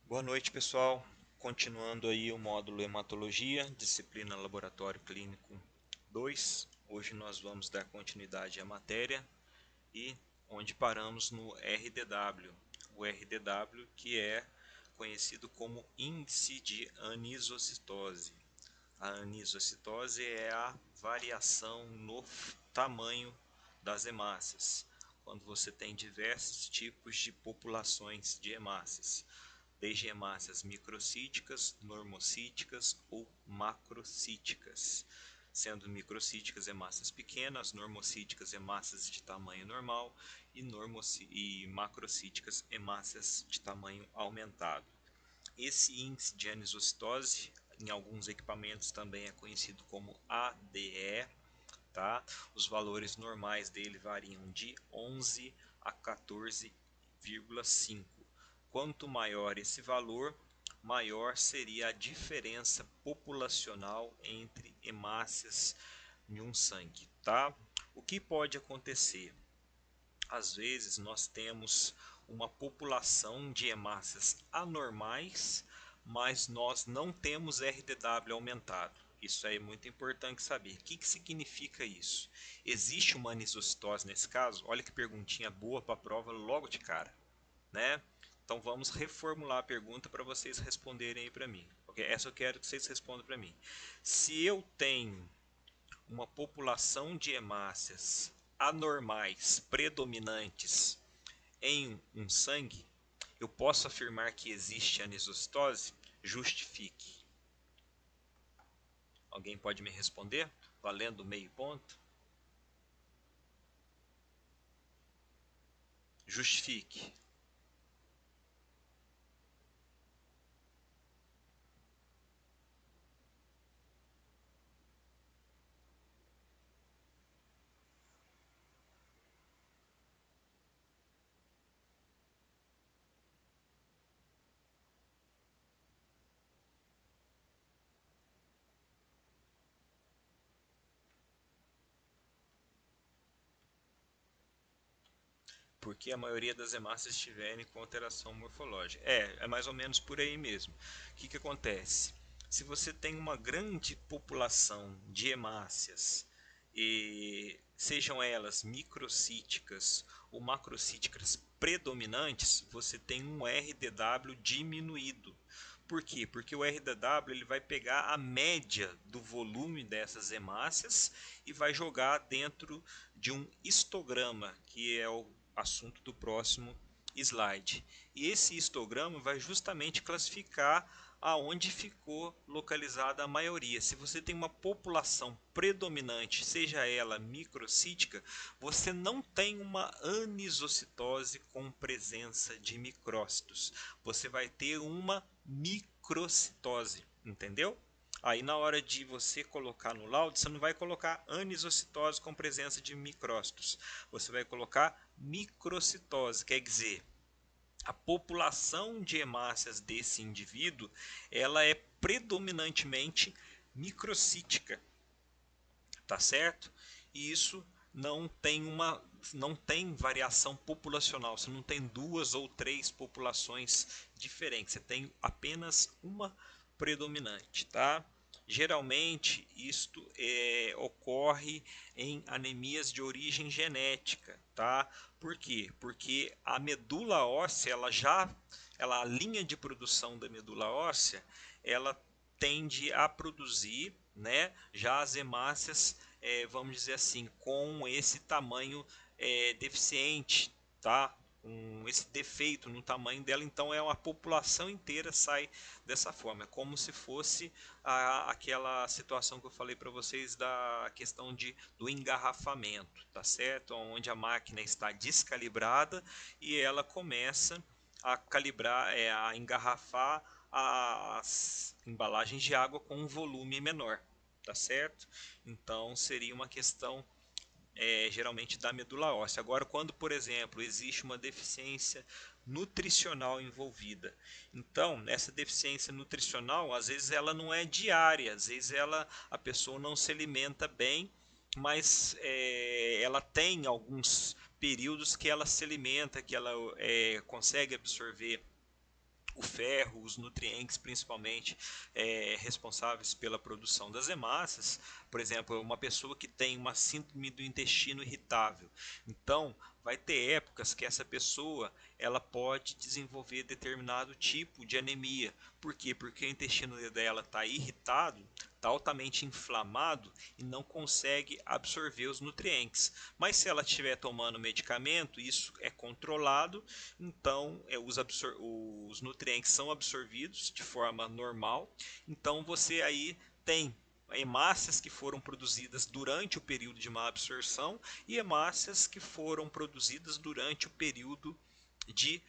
Boa noite, pessoal. Continuando aí o módulo Hematologia, disciplina Laboratório Clínico 2. Hoje nós vamos dar continuidade à matéria e onde paramos no RDW. O RDW que é conhecido como índice de anisocitose. A anisocitose é a variação no tamanho das hemácias, quando você tem diversos tipos de populações de hemácias, desde hemácias microcíticas, normocíticas ou macrocíticas, sendo microcíticas hemácias pequenas, normocíticas hemácias de tamanho normal e macrocíticas hemácias de tamanho aumentado. Esse índice de anisocitose, em alguns equipamentos também é conhecido como ADE, tá? Os valores normais dele variam de 11 a 14,5. Quanto maior esse valor, maior seria a diferença populacional entre hemácias em um sangue, tá? O que pode acontecer? Às vezes nós temos uma população de hemácias anormais, mas nós não temos RDW aumentado. Isso é muito importante saber. O que significa isso? Existe uma anisocitose nesse caso? Olha que perguntinha boa para a prova logo de cara, né? Então vamos reformular a pergunta para vocês responderem aí para mim. Okay? Essa eu quero que vocês respondam para mim. Se eu tenho uma população de hemácias anormais predominantes em um sangue, eu posso afirmar que existe anisocitose? Justifique. Alguém pode me responder? Valendo meio ponto? Justifique. Porque a maioria das hemácias estiverem com alteração morfológica. É mais ou menos por aí mesmo. O que acontece? Se você tem uma grande população de hemácias, e sejam elas microcíticas ou macrocíticas predominantes, você tem um RDW diminuído. Por quê? Porque o RDW ele vai pegar a média do volume dessas hemácias e vai jogar dentro de um histograma, que é o assunto do próximo slide. E esse histograma vai justamente classificar aonde ficou localizada a maioria. Se você tem uma população predominante, seja ela microcítica, você não tem uma anisocitose com presença de micrócitos. Você vai ter uma microcitose, entendeu? Aí na hora de você colocar no laudo, você não vai colocar anisocitose com presença de micrócitos. Você vai colocar microcitose, quer dizer, a população de hemácias desse indivíduo, ela é predominantemente microcítica, tá certo? E isso não tem variação populacional, você não tem duas ou três populações diferentes, você tem apenas uma predominante, tá? Geralmente isto ocorre em anemias de origem genética, tá? Por quê? Porque a medula óssea, a linha de produção da medula óssea, ela tende a produzir, né, já as hemácias, vamos dizer assim, com esse tamanho deficiente, tá? Com esse defeito no tamanho dela, então é uma população inteira sai dessa forma, é como se fosse aquela situação que eu falei para vocês da questão do engarrafamento, tá certo? Onde a máquina está descalibrada e ela começa a calibrar, a engarrafar as embalagens de água com um volume menor, tá certo? Então seria uma questão geralmente da medula óssea. Agora, quando, por exemplo, existe uma deficiência nutricional envolvida, então essa deficiência nutricional, às vezes ela não é diária, às vezes a pessoa não se alimenta bem, mas ela tem alguns períodos que ela se alimenta, que ela consegue absorver o ferro, os nutrientes principalmente responsáveis pela produção das hemácias. Por exemplo, uma pessoa que tem uma síndrome do intestino irritável, então vai ter épocas que essa pessoa ela pode desenvolver determinado tipo de anemia. Por quê? Porque o intestino dela está irritado, está altamente inflamado e não consegue absorver os nutrientes. Mas se ela estiver tomando medicamento, isso é controlado, então os nutrientes são absorvidos de forma normal. Então você aí tem hemácias que foram produzidas durante o período de má absorção e hemácias que foram produzidas durante o período de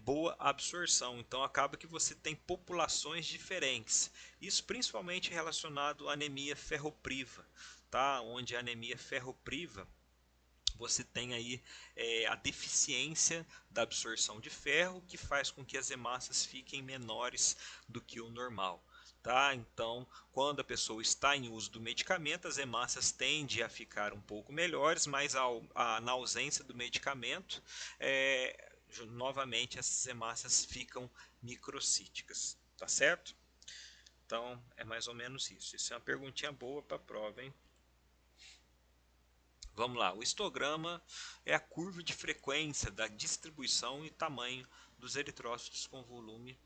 boa absorção. Então acaba que você tem populações diferentes. Isso principalmente relacionado à anemia ferropriva, tá? Onde a anemia ferropriva você tem aí a deficiência da absorção de ferro, que faz com que as hemácias fiquem menores do que o normal. Tá? Então, quando a pessoa está em uso do medicamento, as hemácias tendem a ficar um pouco melhores, mas na ausência do medicamento, novamente essas hemácias ficam microcíticas. Tá certo? Então, é mais ou menos isso. Isso é uma perguntinha boa para a prova, hein? Vamos lá, o histograma é a curva de frequência da distribuição e tamanho dos eritrócitos com volume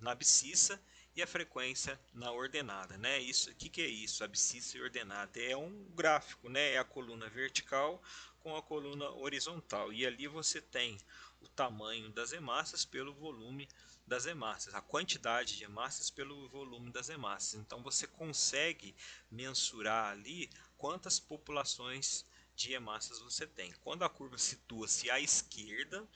na abscissa e a frequência na ordenada, né? Isso, o que é isso? Abscissa e ordenada é um gráfico, né? É a coluna vertical com a coluna horizontal e ali você tem o tamanho das hemácias pelo volume das hemácias, a quantidade de hemácias pelo volume das hemácias. Então você consegue mensurar ali quantas populações de hemácias você tem. Quando a curva situa-se à esquerda,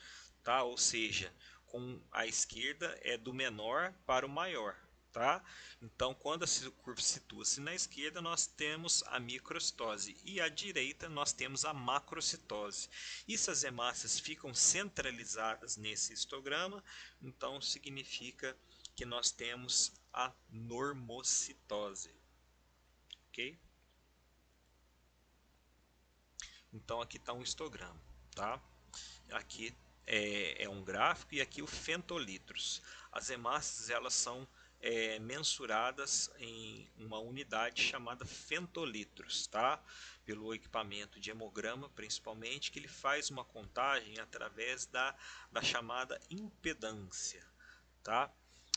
tá? Ou seja, com a esquerda é do menor para o maior, tá? Então, quando a curva situa-se na esquerda, nós temos a microcitose e à direita nós temos a macrocitose. E se as hemácias ficam centralizadas nesse histograma, então significa que nós temos a normocitose, ok? Então aqui está um histograma, tá? Aqui é um gráfico e aqui o fentolitros. As hemácias elas são mensuradas em uma unidade chamada fentolitros, tá? Pelo equipamento de hemograma, principalmente, que ele faz uma contagem através da chamada impedância, tá?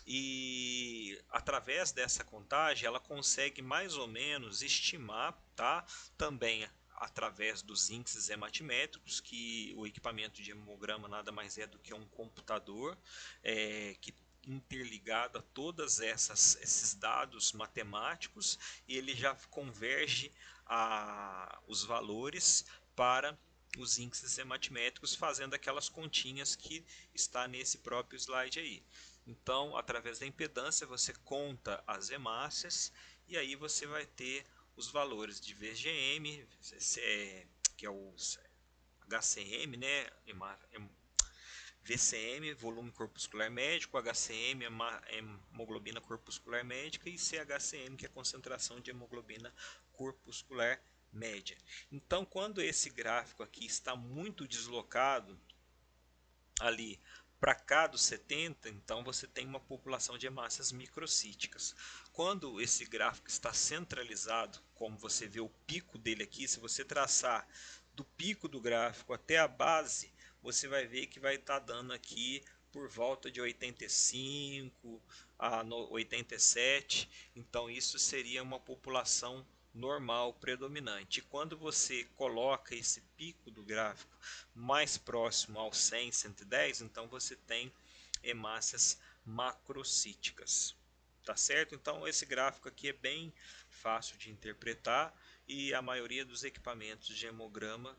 E através dessa contagem ela consegue mais ou menos estimar, tá? Também através dos índices hematimétricos, que o equipamento de hemograma nada mais é do que um computador que interligado a todas esses dados matemáticos, ele já converge os valores para os índices hematimétricos, fazendo aquelas continhas que está nesse próprio slide aí. Então, através da impedância, você conta as hemácias e aí você vai ter os valores de VGM, que é o HCM, né? VCM, volume corpuscular médico, HCM, hemoglobina corpuscular médica, e CHCM, que é a concentração de hemoglobina corpuscular média. Então, quando esse gráfico aqui está muito deslocado ali para cá dos 70, então você tem uma população de hemácias microcíticas. Quando esse gráfico está centralizado, como você vê o pico dele aqui, se você traçar do pico do gráfico até a base, você vai ver que vai estar dando aqui por volta de 85 a 87, então isso seria uma população normal predominante. E quando você coloca esse pico do gráfico mais próximo ao 100, 110, então você tem hemácias macrocíticas. Tá certo? Então esse gráfico aqui é bem fácil de interpretar e a maioria dos equipamentos de hemograma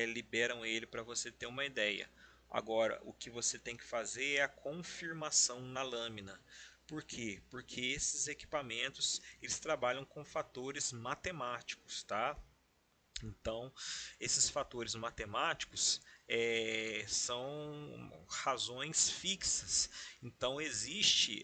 liberam ele para você ter uma ideia. Agora, o que você tem que fazer é a confirmação na lâmina. Por quê? Porque esses equipamentos eles trabalham com fatores matemáticos, tá? Então, esses fatores matemáticos são razões fixas. Então, existe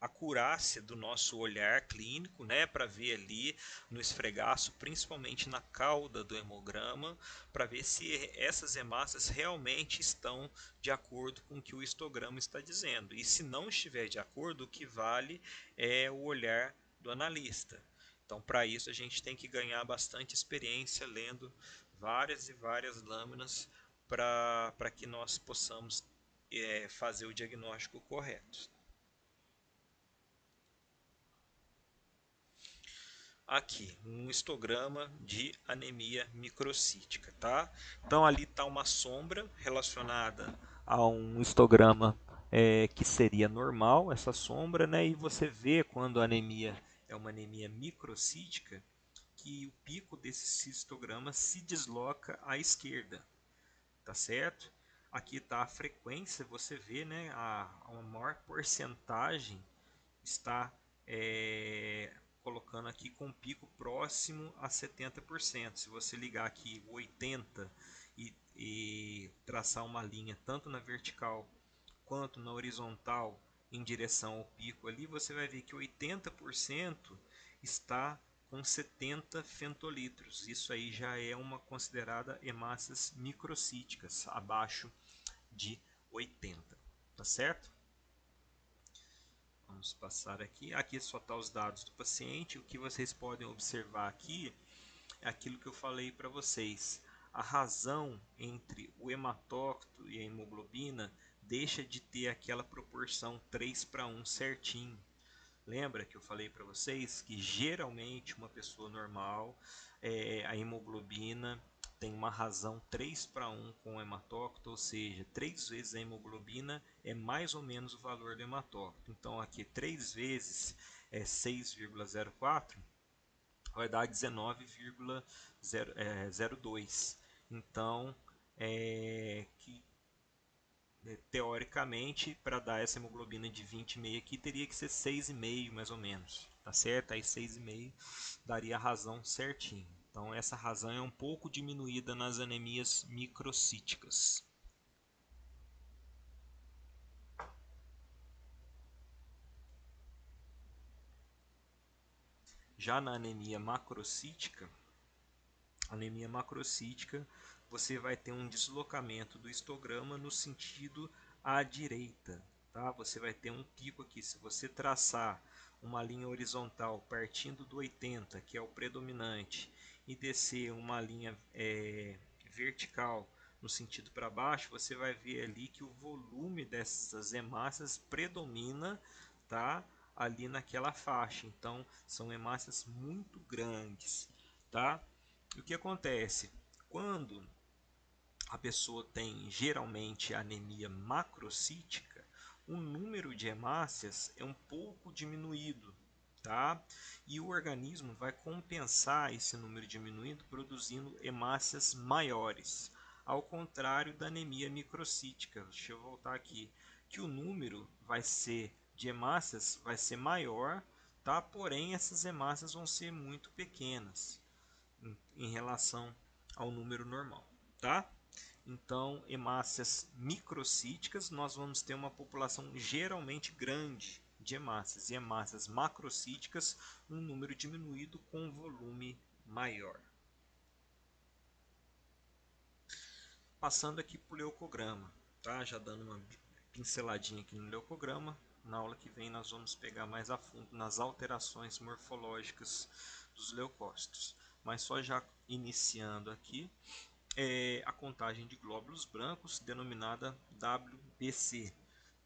acurácia do nosso olhar clínico, né, para ver ali no esfregaço, principalmente na cauda do hemograma, para ver se essas hemácias realmente estão de acordo com o que o histograma está dizendo. E se não estiver de acordo, o que vale é o olhar do analista. Então, para isso, a gente tem que ganhar bastante experiência lendo várias e várias lâminas para que nós possamos fazer o diagnóstico correto. Aqui, um histograma de anemia microcítica, tá? Então ali está uma sombra relacionada a um histograma que seria normal, essa sombra, né? E você vê quando a anemia é uma anemia microcítica, que o pico desse cistograma se desloca à esquerda, tá certo? Aqui está a frequência, você vê, né? A maior porcentagem está colocando aqui com um pico próximo a 70%. Se você ligar aqui 80 e traçar uma linha tanto na vertical quanto na horizontal em direção ao pico ali, você vai ver que 80% está com 70 femtolitros. Isso aí já é uma considerada hemácias microcíticas, abaixo de 80, tá certo? Vamos passar aqui. Aqui só está os dados do paciente. O que vocês podem observar aqui é aquilo que eu falei para vocês. A razão entre o hematócrito e a hemoglobina deixa de ter aquela proporção 3:1 certinho. Lembra que eu falei para vocês que geralmente uma pessoa normal, a hemoglobina tem uma razão 3:1 com o hematócrito, ou seja, 3 vezes a hemoglobina é mais ou menos o valor do hematócrito. Então aqui 3 vezes 6,04 vai dar 19,02. Então, que teoricamente, para dar essa hemoglobina de 20,5 aqui, teria que ser 6,5 mais ou menos, tá certo? Aí 6,5 daria a razão certinho. Então essa razão é um pouco diminuída nas anemias microcíticas. Já na anemia macrocítica, você vai ter um deslocamento do histograma no sentido à direita, tá? Você vai ter um pico aqui. Se você traçar uma linha horizontal partindo do 80, que é o predominante, e descer uma linha vertical no sentido para baixo, você vai ver ali que o volume dessas hemácias predomina, tá? Ali naquela faixa. Então, são hemácias muito grandes, tá? O que acontece? Quando a pessoa tem geralmente anemia macrocítica, o número de hemácias é um pouco diminuído, tá? E o organismo vai compensar esse número diminuído produzindo hemácias maiores, ao contrário da anemia microcítica. Deixa eu voltar aqui, que o número vai ser de hemácias vai ser maior, tá? Porém essas hemácias vão ser muito pequenas em relação ao número normal, tá? Então, hemácias microcíticas, nós vamos ter uma população geralmente grande de hemácias, e hemácias macrocíticas, um número diminuído com volume maior. Passando aqui para o leucograma, tá? Já dando uma pinceladinha aqui no leucograma. Na aula que vem nós vamos pegar mais a fundo nas alterações morfológicas dos leucócitos. Mas só já iniciando aqui, a contagem de glóbulos brancos, denominada WBC.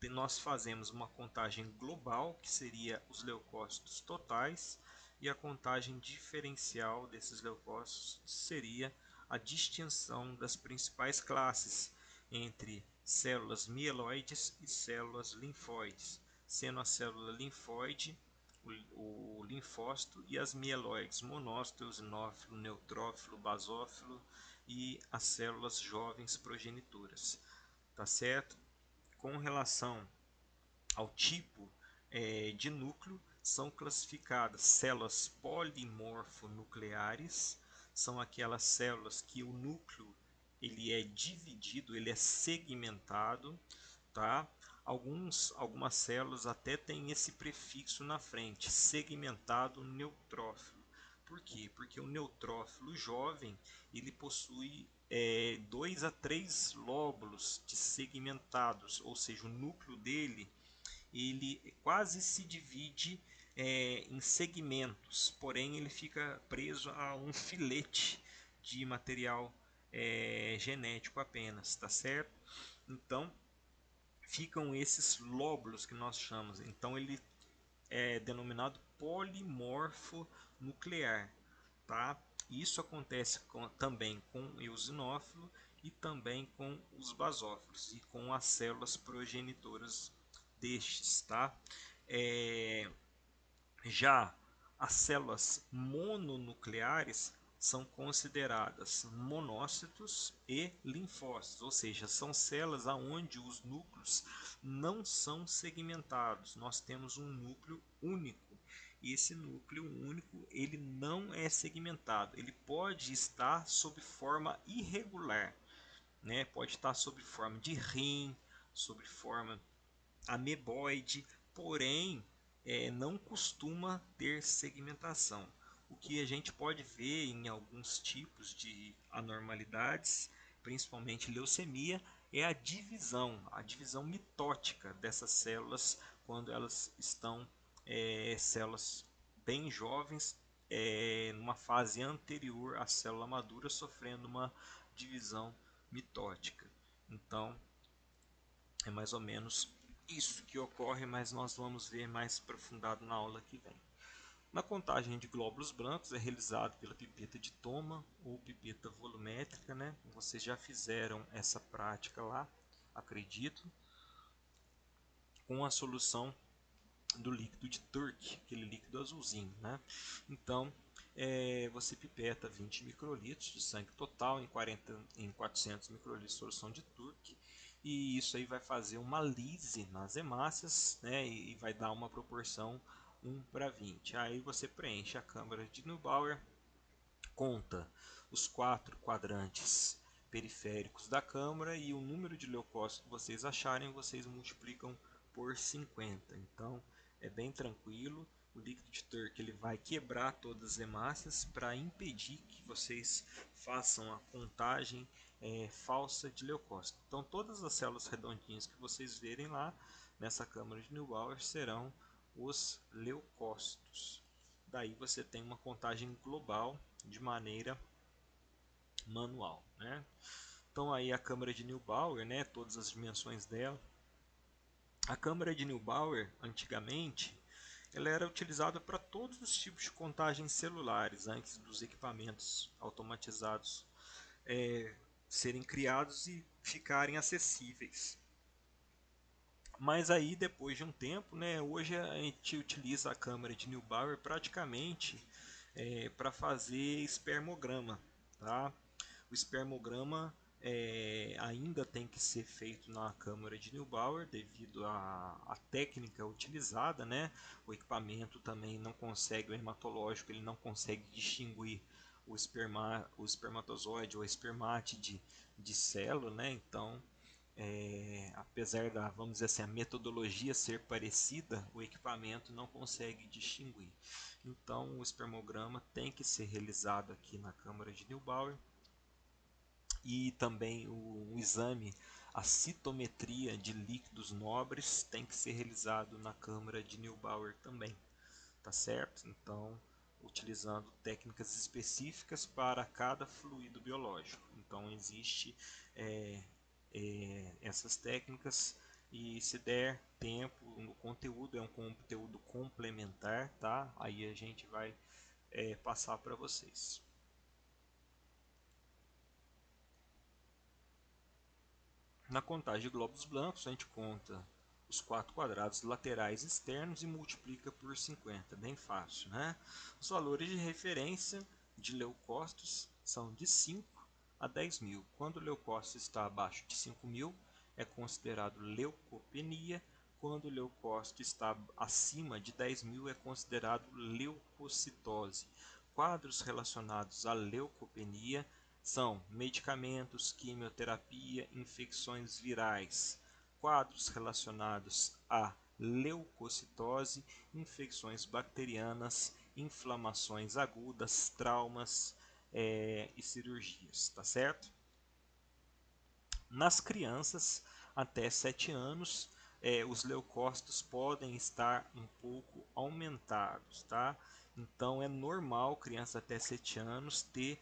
Nós fazemos uma contagem global, que seria os leucócitos totais, e a contagem diferencial desses leucócitos seria a distinção das principais classes entre células mieloides e células linfóides, sendo a célula linfóide o linfócito e as mieloides, monócito, eosinófilo, neutrófilo, basófilo e as células jovens progenitoras, tá certo? Com relação ao tipo de núcleo, são classificadas células polimorfonucleares, são aquelas células que o núcleo ele é dividido, ele é segmentado, tá? Algumas células até têm esse prefixo na frente, segmentado neutrófilo. Por quê? Porque o neutrófilo jovem ele possui 2 a 3 lóbulos de segmentados, ou seja, o núcleo dele ele quase se divide em segmentos, porém ele fica preso a um filete de material genético apenas, tá certo? Então ficam esses lóbulos que nós chamamos. Então ele é denominado polimorfo nuclear, tá? Isso acontece também com o eosinófilo e também com os basófilos e com as células progenitoras destes, tá? É, já as células mononucleares são consideradas monócitos e linfócitos, ou seja, são células onde os núcleos não são segmentados. Nós temos um núcleo único. E esse núcleo único ele não é segmentado. Ele pode estar sob forma irregular, né? Pode estar sob forma de rim, sob forma ameboide, porém não costuma ter segmentação. O que a gente pode ver em alguns tipos de anormalidades, principalmente leucemia, é a divisão mitótica dessas células quando elas estão células bem jovens, numa fase anterior à célula madura, sofrendo uma divisão mitótica. Então, é mais ou menos isso que ocorre, mas nós vamos ver mais aprofundado na aula que vem. Na contagem de glóbulos brancos é realizado pela pipeta de Thoma ou pipeta volumétrica, né? Vocês já fizeram essa prática lá, acredito, com a solução do líquido de Turk, aquele líquido azulzinho, né? Então, você pipeta 20 microlitros de sangue total em 400 microlitros de solução de Turk, e isso aí vai fazer uma lise nas hemácias, né? E vai dar uma proporção 1:20. Aí você preenche a câmara de Neubauer, conta os 4 quadrantes periféricos da câmara e o número de leucócitos que vocês acharem, vocês multiplicam por 50. Então é bem tranquilo. O líquido de Turk ele vai quebrar todas as hemácias para impedir que vocês façam a contagem falsa de leucócitos. Então todas as células redondinhas que vocês verem lá nessa câmara de Neubauer serão os leucócitos. Daí você tem uma contagem global de maneira manual, né? Então aí a câmara de Neubauer, né, todas as dimensões dela. A câmara de Neubauer, antigamente, ela era utilizada para todos os tipos de contagens celulares antes dos equipamentos automatizados serem criados e ficarem acessíveis. Mas aí depois de um tempo, né, hoje a gente utiliza a câmara de Neubauer praticamente para fazer espermograma, tá? O espermograma ainda tem que ser feito na câmara de Neubauer devido à técnica utilizada, né? O equipamento também não consegue, o hematológico ele não consegue distinguir o espermatozoide ou a espermátide de célula, né? Então, apesar da, vamos dizer assim, a metodologia ser parecida, o equipamento não consegue distinguir. Então, o espermograma tem que ser realizado aqui na câmara de Neubauer e também o exame, a citometria de líquidos nobres tem que ser realizado na câmara de Neubauer também, tá certo? Então, utilizando técnicas específicas para cada fluido biológico. Então, existe essas técnicas e se der tempo, o conteúdo é um conteúdo complementar, tá? Aí a gente vai passar para vocês. Na contagem de glóbulos brancos, a gente conta os 4 quadrados laterais externos e multiplica por 50, bem fácil, né? Os valores de referência de leucócitos são de 5 a 10 mil. Quando o leucócito está abaixo de 5 mil, é considerado leucopenia. Quando o leucócito está acima de 10 mil, é considerado leucocitose. Quadros relacionados à leucopenia são medicamentos, quimioterapia, infecções virais. quadros relacionados a leucocitose, infecções bacterianas, inflamações agudas, traumas e cirurgias, tá certo? Nas crianças até 7 anos, os leucócitos podem estar um pouco aumentados, tá? Então é normal criança até 7 anos ter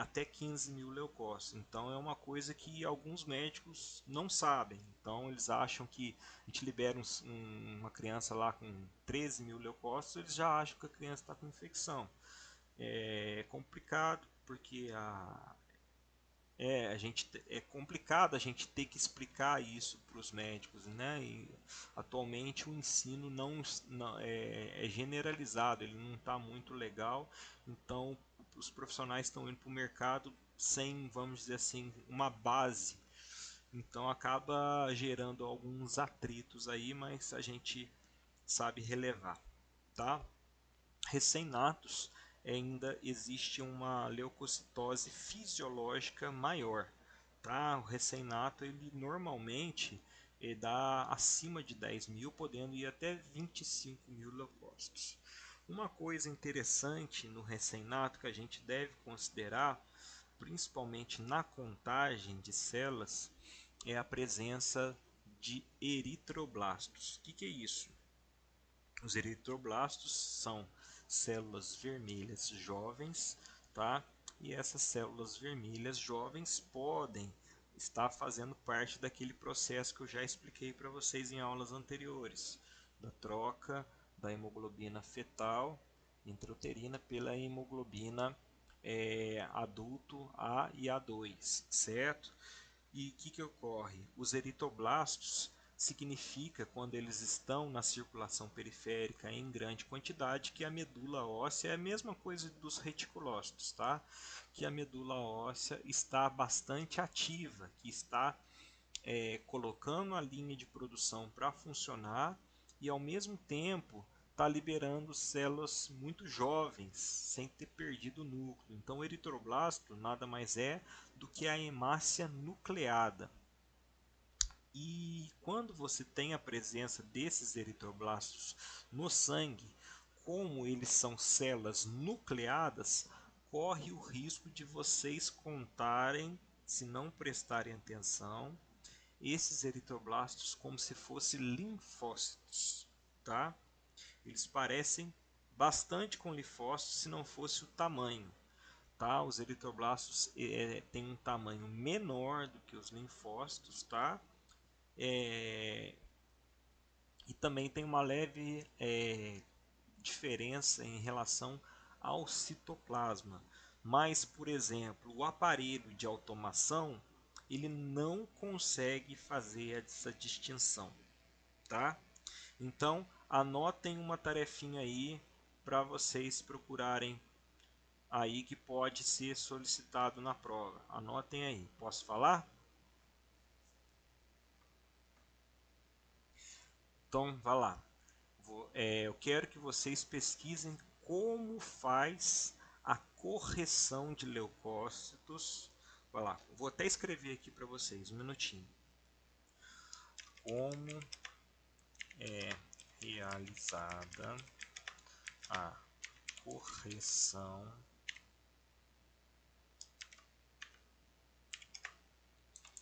até 15 mil leucócitos. Então é uma coisa que alguns médicos não sabem. Então eles acham que a gente libera uma criança lá com 13 mil leucócitos, eles já acham que a criança está com infecção. É complicado porque é complicado a gente ter que explicar isso para os médicos, né? E atualmente o ensino não é generalizado, ele não está muito legal, então os profissionais estão indo para o mercado sem, vamos dizer assim, uma base. Então acaba gerando alguns atritos aí, mas a gente sabe relevar, tá? Recém-natos ainda existe uma leucocitose fisiológica maior, tá? O recém-nato ele normalmente dá acima de 10 mil, podendo ir até 25 mil leucócitos. Uma coisa interessante no recém-nato que a gente deve considerar, principalmente na contagem de células, é a presença de eritroblastos. O que é isso? Os eritroblastos são células vermelhas jovens, tá? E essas células vermelhas jovens podem estar fazendo parte daquele processo que eu já expliquei para vocês em aulas anteriores, da troca da hemoglobina fetal intrauterina pela hemoglobina adulto A e A2, certo? E o que ocorre? Os eritroblastos significa, quando eles estão na circulação periférica em grande quantidade, que a medula óssea é a mesma coisa dos reticulócitos, tá? Que a medula óssea está bastante ativa, que está colocando a linha de produção para funcionar e ao mesmo tempo está liberando células muito jovens sem ter perdido o núcleo. Então o eritroblasto nada mais é do que a hemácia nucleada. E quando você tem a presença desses eritroblastos no sangue, como eles são células nucleadas, corre o risco de vocês contarem, se não prestarem atenção, esses eritroblastos como se fossem linfócitos, tá? Eles parecem bastante com linfócitos se não fosse o tamanho, tá? Os eritroblastos têm um tamanho menor do que os linfócitos, tá? E também tem uma leve diferença em relação ao citoplasma. Mas, por exemplo, o aparelho de automação ele não consegue fazer essa distinção, tá? Então, anotem uma tarefinha aí para vocês procurarem aí que pode ser solicitado na prova. Anotem aí. Posso falar? Então, vá lá. Eu quero que vocês pesquisem como faz a correção de leucócitos. Vai lá, vou até escrever aqui para vocês, um minutinho. Como é realizada a correção.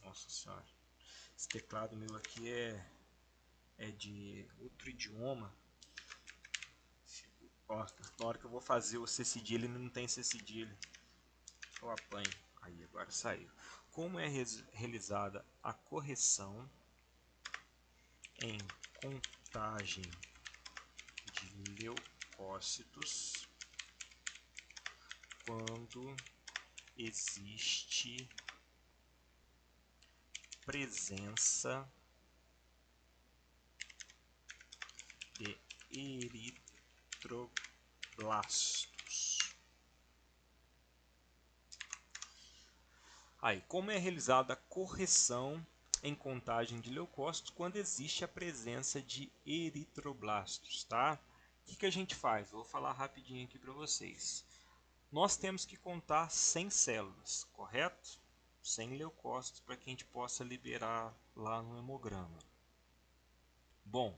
Nossa senhora, esse teclado meu aqui é de outro idioma. Ó, na hora que eu vou fazer o C cedilha, ele não tem C cedilha. Eu apanho. Aí agora saiu. Como é realizada a correção em contagem de leucócitos quando existe presença de eritroblastos. Aí, como é realizada a correção em contagem de leucócitos quando existe a presença de eritroblastos, tá? O que a gente faz? Vou falar rapidinho aqui para vocês. Nós temos que contar 100 células, correto? 100 leucócitos para que a gente possa liberar lá no hemograma. Bom,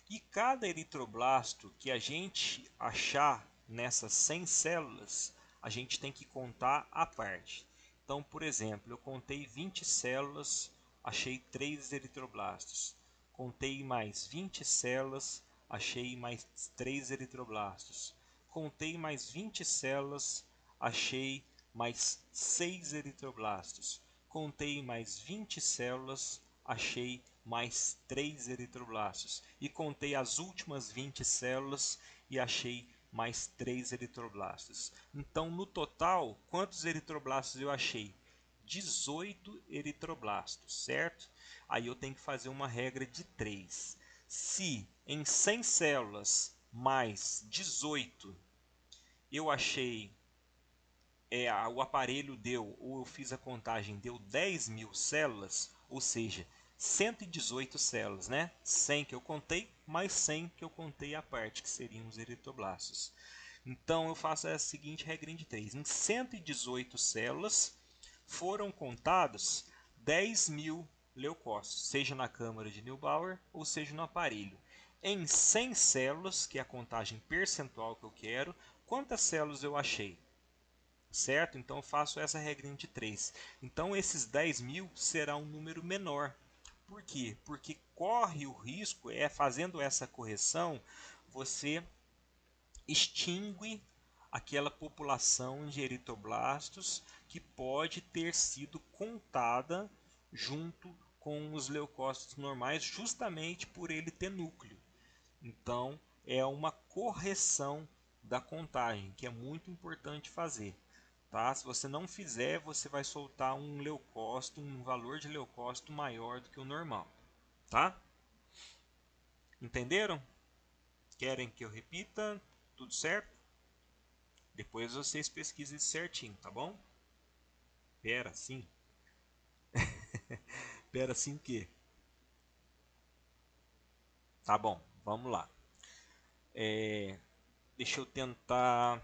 e cada eritroblasto que a gente achar nessas 100 células, a gente tem que contar à parte. Então, por exemplo, eu contei 20 células, achei 3 eritroblastos. Contei mais 20 células, achei mais 3 eritroblastos. Contei mais 20 células, achei mais 6 eritroblastos. Contei mais 20 células, achei mais 3 eritroblastos. E contei as últimas 20 células e achei mais 3 eritroblastos. Então, no total, quantos eritroblastos eu achei? 18 eritroblastos, certo? Aí eu tenho que fazer uma regra de 3. Se em 100 células mais 18 eu achei, o aparelho deu, ou eu fiz a contagem, deu 10.000 células, ou seja, 118 células, né? 100 que eu contei, mais 100 que eu contei à parte, que seriam os eritroblastos. Então eu faço a seguinte regrinha de 3. Em 118 células foram contados 10.000 leucócitos, seja na câmara de Neubauer ou seja no aparelho. Em 100 células, que é a contagem percentual que eu quero, quantas células eu achei? Certo? Então eu faço essa regrinha de 3. Então esses 10.000 será um número menor. Por quê? Porque corre o risco, fazendo essa correção, você extingue aquela população de eritroblastos que pode ter sido contada junto com os leucócitos normais, justamente por ele ter núcleo. Então, é uma correção da contagem, que é muito importante fazer. Tá? Se você não fizer, você vai soltar um leucócito, um valor de leucócito maior do que o normal. Tá? Entenderam? Querem que eu repita? Tudo certo? Depois vocês pesquisem certinho, tá bom? Pera, sim. Pera, sim o quê? Tá bom, vamos lá. Deixa eu tentar...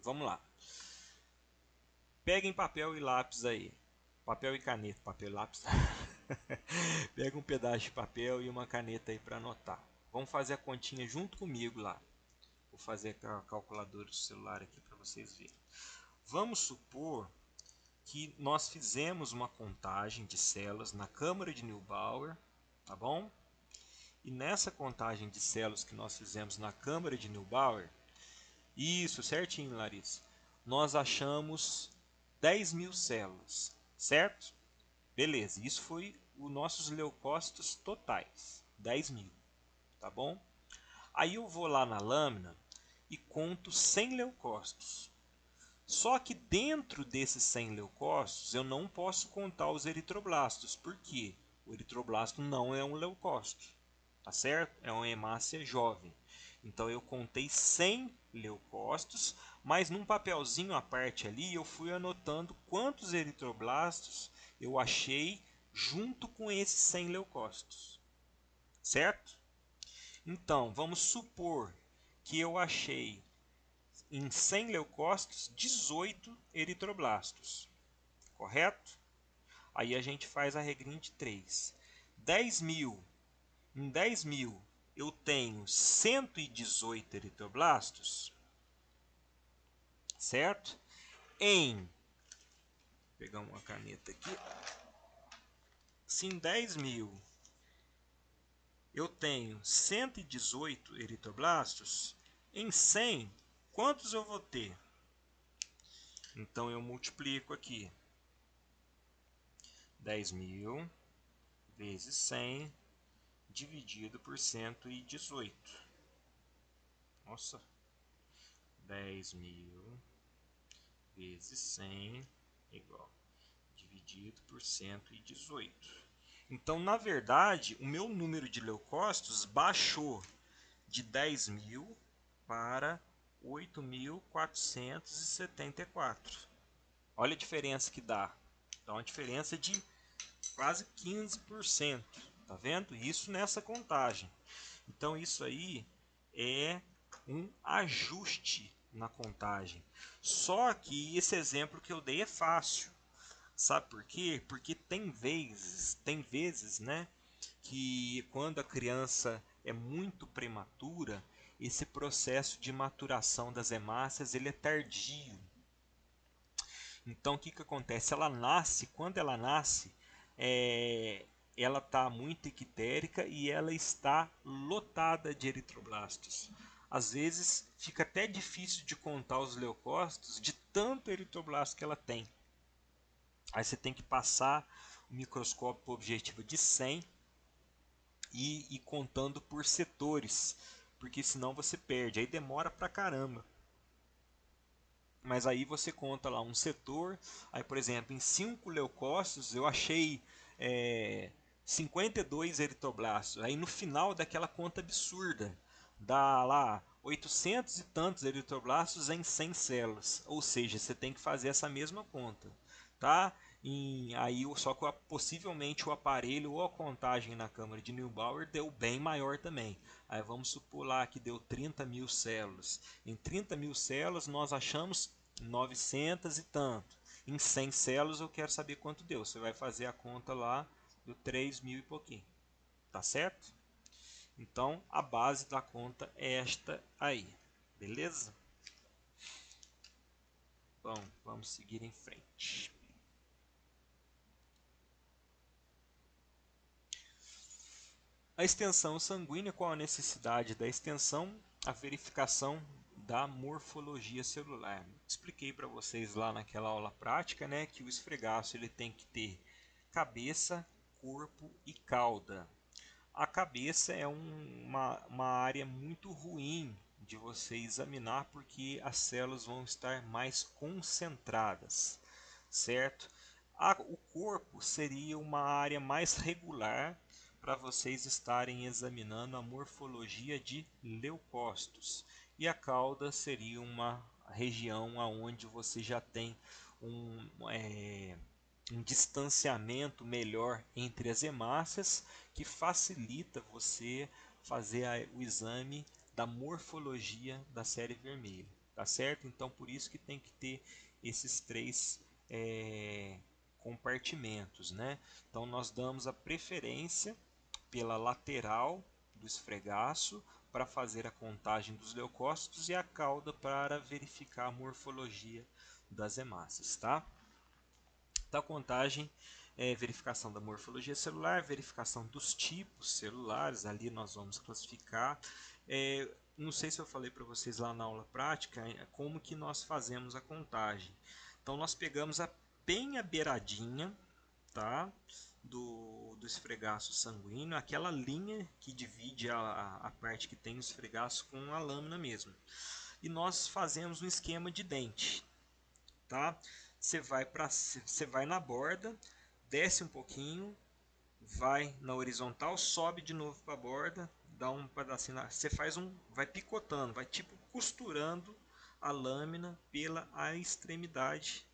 Vamos lá. Peguem papel e lápis aí. Papel e caneta, papel e lápis. Pega um pedaço de papel e uma caneta aí para anotar. Vamos fazer a continha junto comigo lá. Vou fazer a calculadora do celular aqui para vocês verem. Vamos supor que nós fizemos uma contagem de células na câmara de Neubauer, tá bom? E nessa contagem de células que nós fizemos na câmara de Neubauer, isso, certinho, Larissa, nós achamos 10.000 células, certo? Beleza, isso foi os nossos leucócitos totais, 10.000, tá bom? Aí eu vou lá na lâmina e conto 100 leucócitos. Só que dentro desses 100 leucócitos eu não posso contar os eritroblastos, porque o eritroblasto não é um leucócito, tá certo? É uma hemácia jovem. Então eu contei 100 leucócitos, mas num papelzinho à parte ali eu fui anotando quantos eritroblastos eu achei junto com esses 100 leucócitos, certo? Então vamos supor que eu achei em 100 leucócitos 18 eritroblastos, correto? Aí a gente faz a regrinha de 3. 10.000, em 10.000 eu tenho 118 eritroblastos, certo? Vou pegar uma caneta aqui. Se em 10.000 eu tenho 118 eritroblastos, em 100, quantos eu vou ter? Então eu multiplico aqui 10.000 vezes 100 dividido por 118. Nossa, 10.000 vezes 100 igual dividido por 118. Então, na verdade, o meu número de leucócitos baixou de 10.000 para 8.474. Olha a diferença que dá. Dá uma diferença de quase 15%. Tá vendo? Isso nessa contagem. Então, isso aí é um ajuste na contagem. Só que esse exemplo que eu dei é fácil. Sabe por quê? Porque tem vezes, né, que quando a criança é muito prematura, esse processo de maturação das hemácias ele é tardio. Então, o que acontece? Quando ela nasce, é, ela está muito ictérica e ela está lotada de eritroblastos. Às vezes, fica até difícil de contar os leucócitos de tanto eritroblasto que ela tem. Aí você tem que passar o microscópio objetivo de 100 e ir contando por setores, porque senão você perde. Aí demora pra caramba. Mas aí você conta lá um setor, aí por exemplo, em 5 leucócitos eu achei é, 52 eritroblastos. Aí no final daquela conta absurda, dá lá 800 e tantos eritroblastos em 100 células. Ou seja, você tem que fazer essa mesma conta, tá? Aí só que possivelmente o aparelho ou a contagem na câmara de Neubauer deu bem maior também. Aí vamos supor lá que deu 30 mil células. Em 30 mil células nós achamos 900 e tanto. Em 100 células eu quero saber quanto deu. Você vai fazer a conta lá do 3 mil e pouquinho. Tá certo? Então a base da conta é esta aí. Beleza? Bom, vamos seguir em frente. A extensão sanguínea, qual a necessidade da extensão? A verificação da morfologia celular. Expliquei para vocês lá naquela aula prática, né, que o esfregaço ele tem que ter cabeça, corpo e cauda. A cabeça é uma área muito ruim de você examinar porque as células vão estar mais concentradas, certo? O corpo seria uma área mais regular para vocês estarem examinando a morfologia de leucócitos. E a cauda seria uma região onde você já tem um distanciamento melhor entre as hemácias que facilita você fazer o exame da morfologia da série vermelha, tá certo? Então por isso que tem que ter esses três compartimentos, né? Então nós damos a preferência pela lateral do esfregaço para fazer a contagem dos leucócitos e a cauda para verificar a morfologia das hemácias, tá? Da contagem, verificação da morfologia celular, verificação dos tipos celulares, ali nós vamos classificar. Não sei se eu falei para vocês lá na aula prática como que nós fazemos a contagem. Então nós pegamos bem a beiradinha, tá? Do esfregaço sanguíneo, aquela linha que divide a parte que tem o esfregaço com a lâmina mesmo. E nós fazemos um esquema de dente, tá? Você vai na borda, desce um pouquinho, vai na horizontal, sobe de novo para a borda, dá um pedacinho, você vai picotando, vai tipo costurando a lâmina pela a extremidade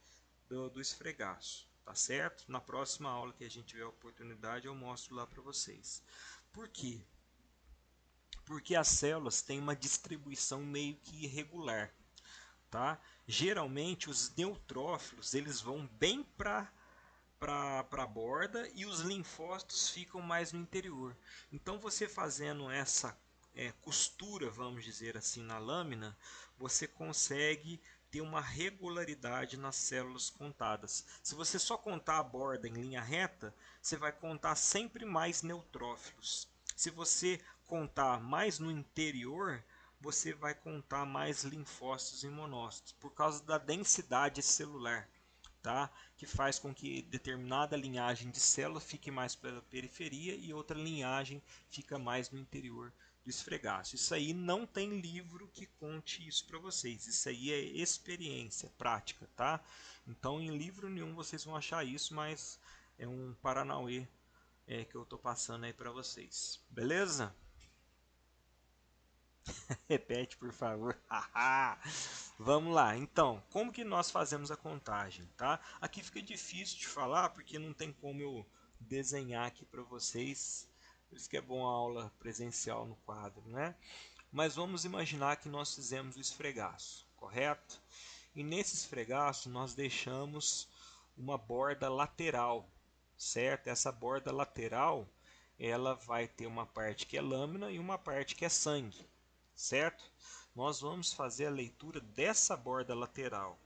do esfregaço, tá certo? Na próxima aula que a gente tiver a oportunidade eu mostro lá para vocês. Por quê? Porque as células têm uma distribuição meio que irregular. Tá? Geralmente os neutrófilos eles vão bem para a borda e os linfócitos ficam mais no interior. Então você fazendo essa costura, vamos dizer assim, na lâmina, você consegue ter uma regularidade nas células contadas. Se você só contar a borda em linha reta, você vai contar sempre mais neutrófilos. Se você contar mais no interior, você vai contar mais linfócitos e monócitos, por causa da densidade celular, tá? Que faz com que determinada linhagem de célula fique mais pela periferia e outra linhagem fica mais no interior do esfregaço. Isso aí não tem livro que conte isso para vocês. Isso aí é experiência, prática, tá? Então em livro nenhum vocês vão achar isso, mas é um paranauê que eu estou passando aí para vocês. Beleza? Repete, por favor. Vamos lá. Então, como que nós fazemos a contagem, tá? Aqui fica difícil de falar porque não tem como eu desenhar aqui para vocês. Por isso que é bom a aula presencial no quadro, né? Mas vamos imaginar que nós fizemos o esfregaço, correto? E nesse esfregaço nós deixamos uma borda lateral, certo? Essa borda lateral, ela vai ter uma parte que é lâmina e uma parte que é sangue, certo? Nós vamos fazer a leitura dessa borda lateral.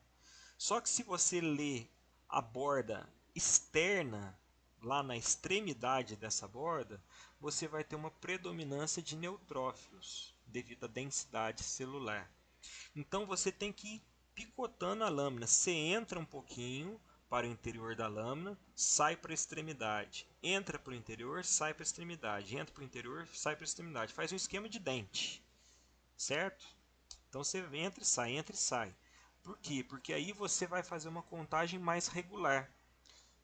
Só que se você ler a borda externa, lá na extremidade dessa borda, você vai ter uma predominância de neutrófilos, devido à densidade celular. Então você tem que ir picotando a lâmina. Você entra um pouquinho para o interior da lâmina, sai para a extremidade. Entra para o interior, sai para a extremidade. Entra para o interior, sai para a extremidade. Faz um esquema de dente, certo? Então você entra e sai, entra e sai. Por quê? Porque aí você vai fazer uma contagem mais regular.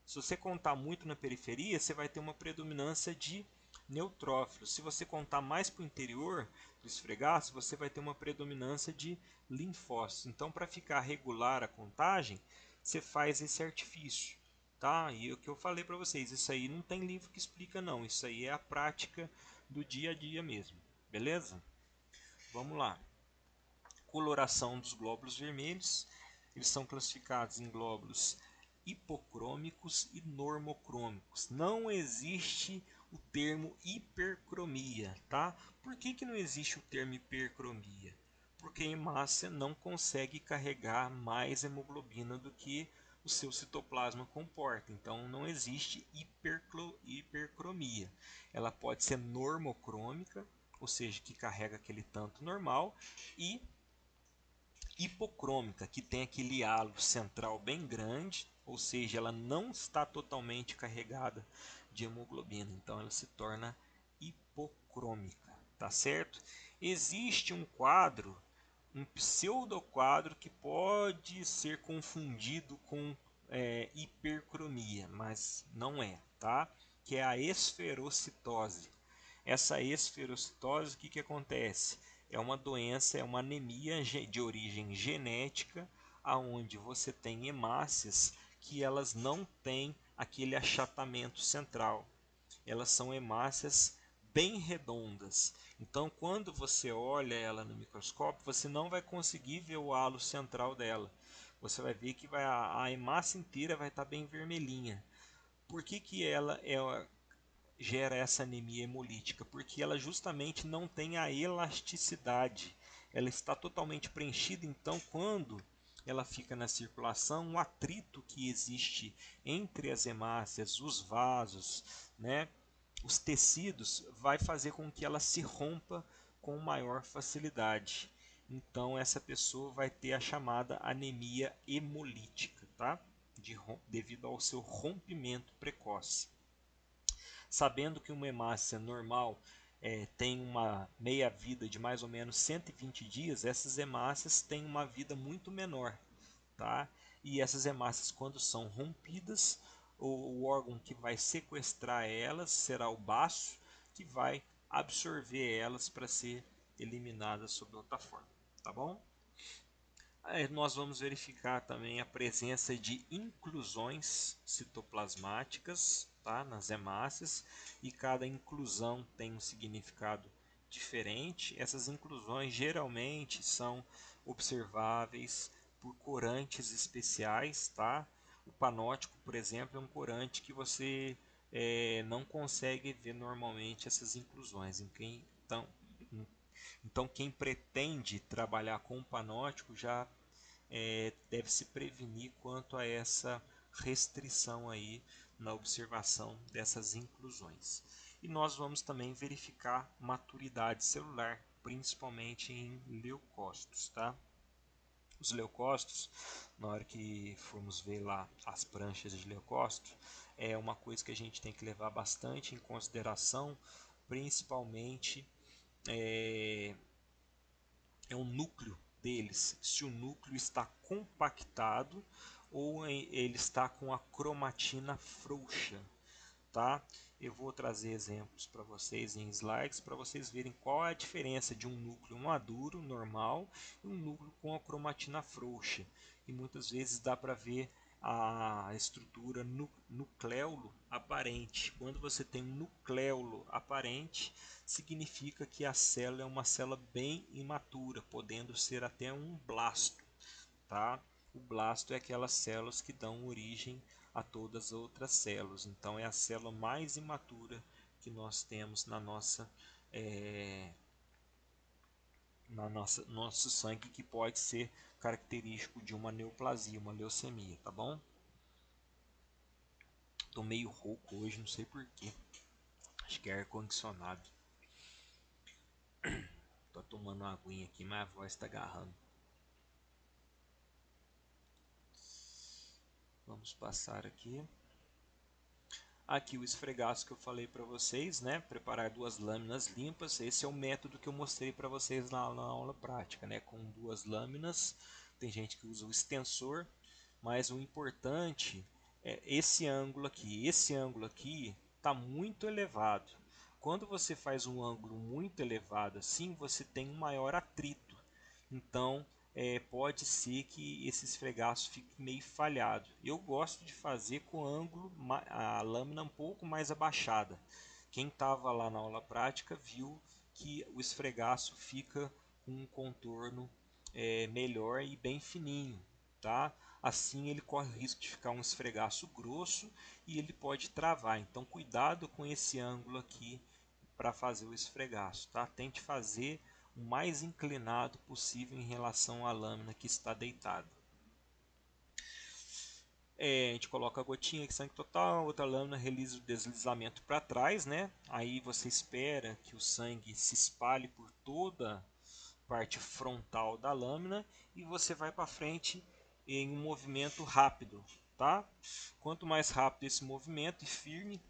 Se você contar muito na periferia, você vai ter uma predominância de neutrófilos. Se você contar mais para o interior do esfregaço, você vai ter uma predominância de linfócitos. Então, para ficar regular a contagem, você faz esse artifício. Tá? E o que eu falei para vocês, isso aí não tem livro que explica não. Isso aí é a prática do dia a dia mesmo. Beleza? Vamos lá. Coloração dos glóbulos vermelhos. Eles são classificados em glóbulos hipocrômicos e normocrômicos. Não existe o termo hipercromia, tá? Por que não existe o termo hipercromia? Porque a hemácia não consegue carregar mais hemoglobina do que o seu citoplasma comporta. Então não existe hipercromia. Ela pode ser normocrômica, ou seja, que carrega aquele tanto normal, e hipocrômica, que tem aquele halo central bem grande, ou seja, ela não está totalmente carregada de hemoglobina, então ela se torna hipocrômica, tá certo? Existe um quadro, um pseudoquadro que pode ser confundido com hipercromia, mas não é, tá? Que é a esferocitose. Essa esferocitose, o que acontece? É uma doença, é uma anemia de origem genética, aonde você tem hemácias que elas não têm aquele achatamento central. Elas são hemácias bem redondas. Então, quando você olha ela no microscópio, você não vai conseguir ver o halo central dela. Você vai ver que a hemácia inteira vai estar bem vermelhinha. Por que ela gera essa anemia hemolítica? Porque ela justamente não tem a elasticidade. Ela está totalmente preenchida, então quando ela fica na circulação, o atrito que existe entre as hemácias, os vasos, né, os tecidos, vai fazer com que ela se rompa com maior facilidade. Então essa pessoa vai ter a chamada anemia hemolítica, tá? Devido ao seu rompimento precoce. Sabendo que uma hemácia normal tem uma meia-vida de mais ou menos 120 dias, essas hemácias têm uma vida muito menor. Tá? E essas hemácias, quando são rompidas, o órgão que vai sequestrar elas será o baço, que vai absorver elas para ser eliminadas sob outra forma. Tá bom? Aí nós vamos verificar também a presença de inclusões citoplasmáticas, tá, nas hemácias, e cada inclusão tem um significado diferente. Essas inclusões geralmente são observáveis por corantes especiais, tá? O panótico, por exemplo, é um corante que você não consegue ver normalmente essas inclusões. Então, quem pretende trabalhar com o panótico já deve se prevenir quanto a essa restrição aí na observação dessas inclusões. E nós vamos também verificar maturidade celular, principalmente em leucócitos, tá? Os leucócitos, na hora que formos ver lá as pranchas de leucócito, é uma coisa que a gente tem que levar bastante em consideração, principalmente é o núcleo deles, se o núcleo está compactado ou ele está com a cromatina frouxa, tá? Eu vou trazer exemplos para vocês em slides para vocês verem qual é a diferença de um núcleo maduro, normal, e um núcleo com a cromatina frouxa. E muitas vezes dá para ver a estrutura nucleolo aparente. Quando você tem um nucleolo aparente, significa que a célula é uma célula bem imatura, podendo ser até um blasto, tá? O blasto é aquelas células que dão origem a todas as outras células. Então é a célula mais imatura que nós temos nosso sangue, que pode ser característico de uma neoplasia, uma leucemia, tá bom? Tô meio rouco hoje, não sei porquê. Acho que é ar condicionado. Tô tomando uma aguinha aqui, mas a voz tá agarrando. Vamos passar aqui. Aqui o esfregaço que eu falei para vocês, né? Preparar duas lâminas limpas. Esse é o método que eu mostrei para vocês na aula prática, né? Com duas lâminas. Tem gente que usa o extensor, mas o importante é esse ângulo aqui. Esse ângulo aqui está muito elevado. Quando você faz um ângulo muito elevado assim, você tem um maior atrito. Então, pode ser que esse esfregaço fique meio falhado. Eu gosto de fazer com ângulo, a lâmina um pouco mais abaixada. Quem estava lá na aula prática viu que o esfregaço fica com um contorno melhor e bem fininho, tá? Assim ele corre o risco de ficar um esfregaço grosso e ele pode travar. Então cuidado com esse ângulo aqui para fazer o esfregaço, tá? Tente fazer o mais inclinado possível em relação à lâmina que está deitada. A gente coloca a gotinha de sangue total, outra lâmina realiza o deslizamento para trás, né? Aí você espera que o sangue se espalhe por toda a parte frontal da lâmina e você vai para frente em um movimento rápido, tá? Quanto mais rápido esse movimento e firme,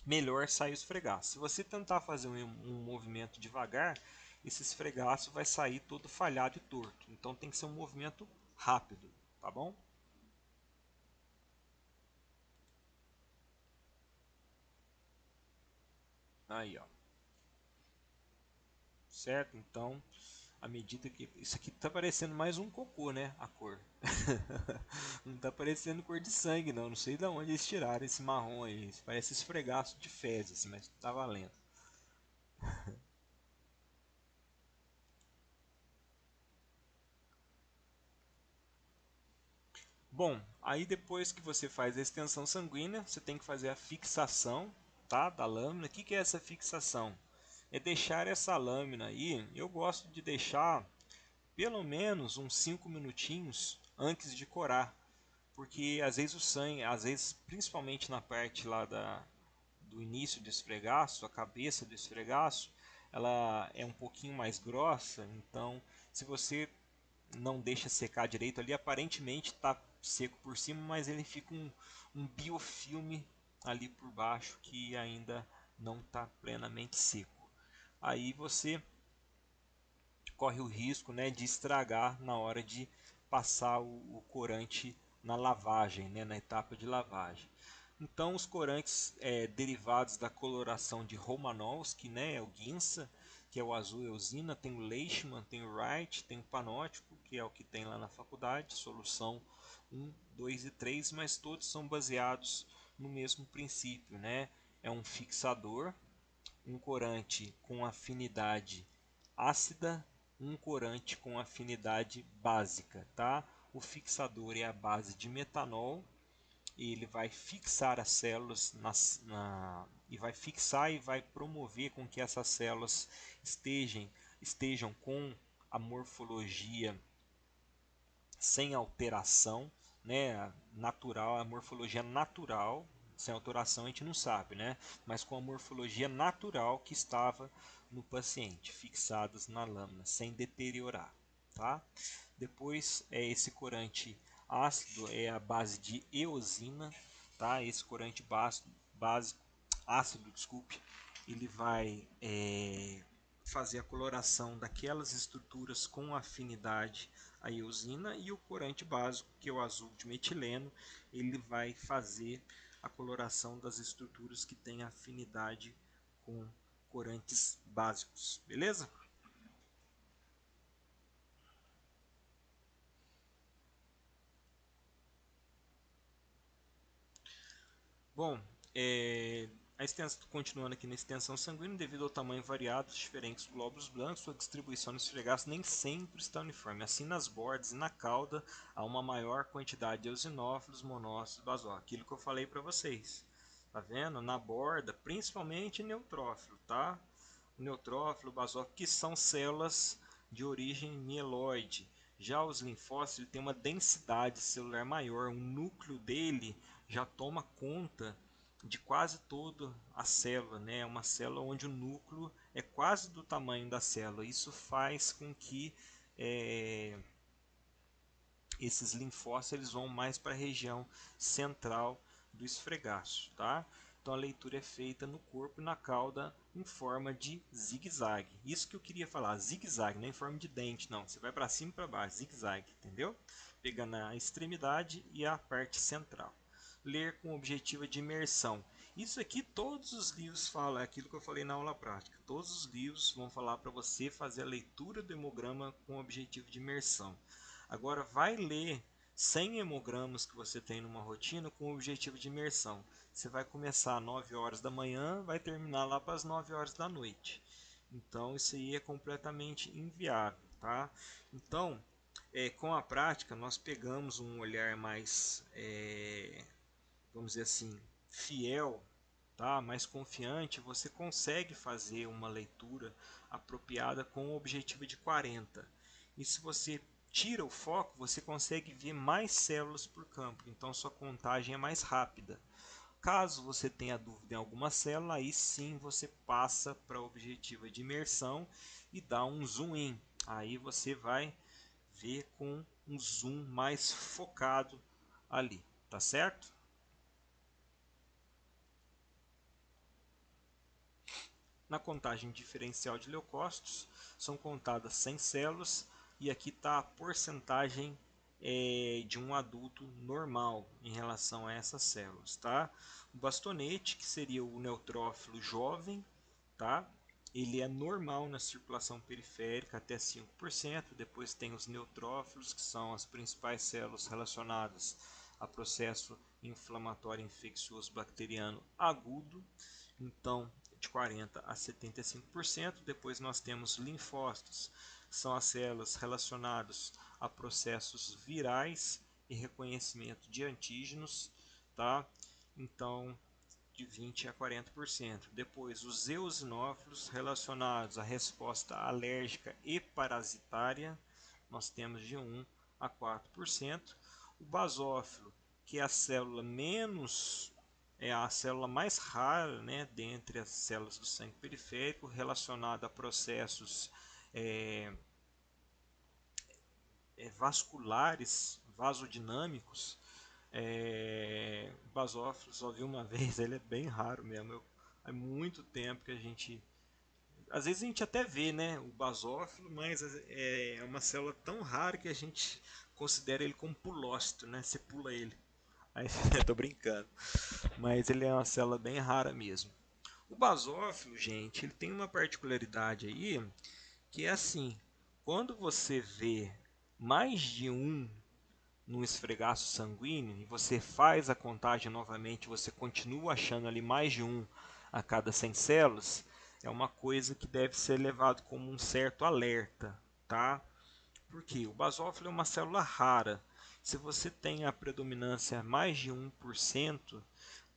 melhor sai o esfregaço. Se você tentar fazer um movimento devagar, esse esfregaço vai sair todo falhado e torto. Então tem que ser um movimento rápido, tá bom? Aí, ó. Certo? Então, à medida que... Isso aqui tá parecendo mais um cocô, né? A cor. Não tá parecendo cor de sangue, não. Não sei de onde eles tiraram esse marrom aí. Parece esfregaço de fezes, mas tá valendo. Bom, aí depois que você faz a extensão sanguínea, você tem que fazer a fixação, tá, da lâmina. O que é essa fixação? É deixar essa lâmina aí, eu gosto de deixar pelo menos uns 5 minutinhos antes de corar, porque às vezes o sangue, às vezes principalmente na parte lá do início do esfregaço, a cabeça do esfregaço, ela é um pouquinho mais grossa, então se você não deixa secar direito ali, aparentemente está seco por cima, mas ele fica um biofilme ali por baixo que ainda não está plenamente seco. Aí você corre o risco, né, de estragar na hora de passar o corante na lavagem, né, na etapa de lavagem. Então os corantes derivados da coloração de Romanowski, né, é o Ginsa, que é o azul eosina, tem o Leishman, tem o Wright, tem o Panótico, que é o que tem lá na faculdade, solução 1, 2 e 3, mas todos são baseados no mesmo princípio, né? É um fixador, um corante com afinidade ácida, um corante com afinidade básica, tá? O fixador é a base de metanol e ele vai fixar as células e vai fixar e vai promover com que essas células estejam com a morfologia sem alteração, né, natural, a morfologia natural, sem alteração a gente não sabe, né, mas com a morfologia natural que estava no paciente, fixadas na lâmina, sem deteriorar, tá? Depois esse corante ácido é a base de eosina, tá? Esse corante básico, ácido, desculpe, ele vai fazer a coloração daquelas estruturas com afinidade à eosina, e o corante básico, que é o azul de metileno, ele vai fazer a coloração das estruturas que têm afinidade com corantes básicos, beleza? Bom, Continuando aqui na extensão sanguínea, devido ao tamanho variado dos diferentes glóbulos blancos, sua distribuição no esfregaço nem sempre está uniforme. Assim, nas bordas e na cauda, há uma maior quantidade de eosinófilos, monócitos, basófilos. Aquilo que eu falei para vocês. Tá vendo? Na borda, principalmente neutrófilo, tá? O neutrófilo, basófilo, que são células de origem mieloide. Já os linfócitos ele tem uma densidade celular maior, o núcleo dele já toma conta de quase toda a célula, né? É uma célula onde o núcleo é quase do tamanho da célula. Isso faz com que esses linfócitos eles vão mais para a região central do esfregaço, tá? Então a leitura é feita no corpo e na cauda em forma de zigue-zague. Isso que eu queria falar, zigue-zague, não é em forma de dente, não. Você vai para cima e para baixo, zigue-zague, entendeu? Pegando a extremidade e a parte central. Ler com objetivo de imersão. Isso aqui todos os livros falam, é aquilo que eu falei na aula prática. Todos os livros vão falar para você fazer a leitura do hemograma com objetivo de imersão. Agora vai ler 100 hemogramas que você tem numa rotina com o objetivo de imersão. Você vai começar às 9 horas da manhã, vai terminar lá para as 9 horas da noite. Então isso aí é completamente inviável, tá? Então, com a prática nós pegamos um olhar mais, vamos dizer assim, fiel, tá? Mais confiante, você consegue fazer uma leitura apropriada com o objetivo de 40. E se você tira o foco, você consegue ver mais células por campo, então sua contagem é mais rápida. Caso você tenha dúvida em alguma célula, aí sim você passa para a objetiva de imersão e dá um zoom in. Aí você vai ver com um zoom mais focado ali, tá certo? Na contagem diferencial de leucócitos, são contadas 100 células e aqui está a porcentagem de um adulto normal em relação a essas células. Tá? O bastonete, que seria o neutrófilo jovem, tá? Ele é normal na circulação periférica até 5%. Depois tem os neutrófilos, que são as principais células relacionadas a processo inflamatório infeccioso bacteriano agudo. Então, de 40 a 75%. Depois nós temos linfócitos, que são as células relacionadas a processos virais e reconhecimento de antígenos, tá? Então, de 20 a 40%. Depois, os eosinófilos relacionados à resposta alérgica e parasitária, nós temos de 1 a 4%. O basófilo, que é a célula menos é a célula mais rara, né, dentre as células do sangue periférico, relacionada a processos é, vasculares, vasodinâmicos. Basófilo, só vi uma vez, ele é bem raro mesmo. Há muito tempo que a gente. Às vezes a gente até vê, né, o basófilo, mas é uma célula tão rara que a gente considera ele como pulócito, né? Você pula ele. Aí, tô brincando. Mas ele é uma célula bem rara mesmo. O basófilo, gente, ele tem uma particularidade aí que é assim: quando você vê mais de um no esfregaço sanguíneo e você faz a contagem novamente, você continua achando ali mais de um a cada 100 células, é uma coisa que deve ser levado como um certo alerta, tá? Porque o basófilo é uma célula rara. Se você tem a predominância mais de 1%,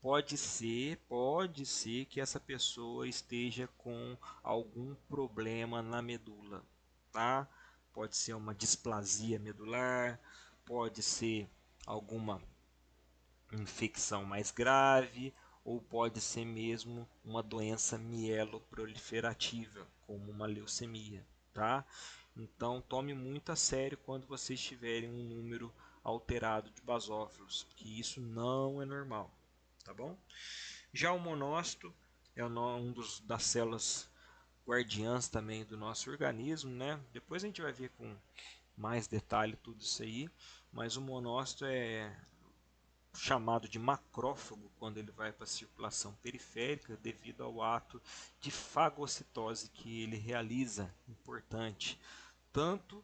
pode ser que essa pessoa esteja com algum problema na medula, tá? Pode ser uma displasia medular, pode ser alguma infecção mais grave ou pode ser mesmo uma doença mieloproliferativa, como uma leucemia, tá? Então tome muito a sério quando vocês tiverem um número alterado de basófilos, que isso não é normal, tá bom? Já o monócito é das células guardiãs também do nosso organismo, né? Depois a gente vai ver com mais detalhe tudo isso aí, mas o monócito é chamado de macrófago quando ele vai para a circulação periférica devido ao ato de fagocitose que ele realiza, importante, tanto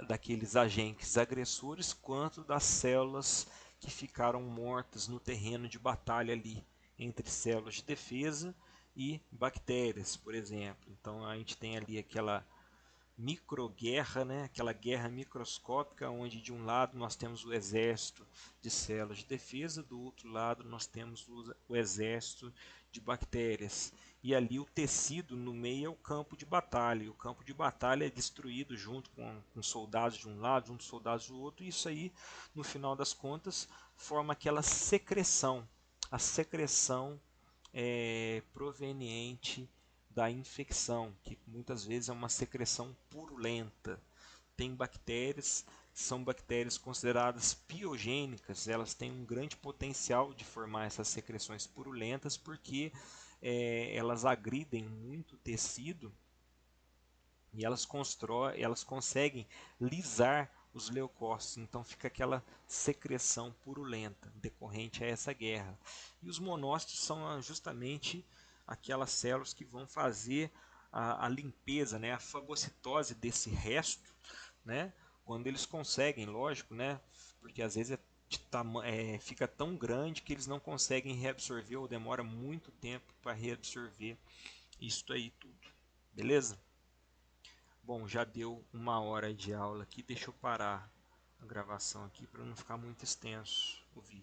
daqueles agentes agressores quanto das células que ficaram mortas no terreno de batalha ali, entre células de defesa e bactérias, por exemplo. Então a gente tem ali aquela microguerra, né? Aquela guerra microscópica, onde de um lado nós temos o exército de células de defesa, do outro lado nós temos o exército de bactérias. E ali o tecido no meio é o campo de batalha. E o campo de batalha é destruído junto com soldados de um lado, junto com soldados do outro. E isso aí, no final das contas, forma aquela secreção. A secreção proveniente da infecção, que muitas vezes é uma secreção purulenta. Tem bactérias, são bactérias consideradas piogênicas, elas têm um grande potencial de formar essas secreções purulentas porque elas agridem muito o tecido e elas conseguem lisar os leucócitos, então fica aquela secreção purulenta decorrente a essa guerra. E os monócitos são justamente aquelas células que vão fazer a limpeza, né, a fagocitose desse resto, né, quando eles conseguem, lógico, né, porque às vezes fica tão grande que eles não conseguem reabsorver ou demora muito tempo para reabsorver isso aí tudo. Beleza? Bom, já deu 1 hora de aula aqui, deixa eu parar a gravação aqui para não ficar muito extenso o vídeo.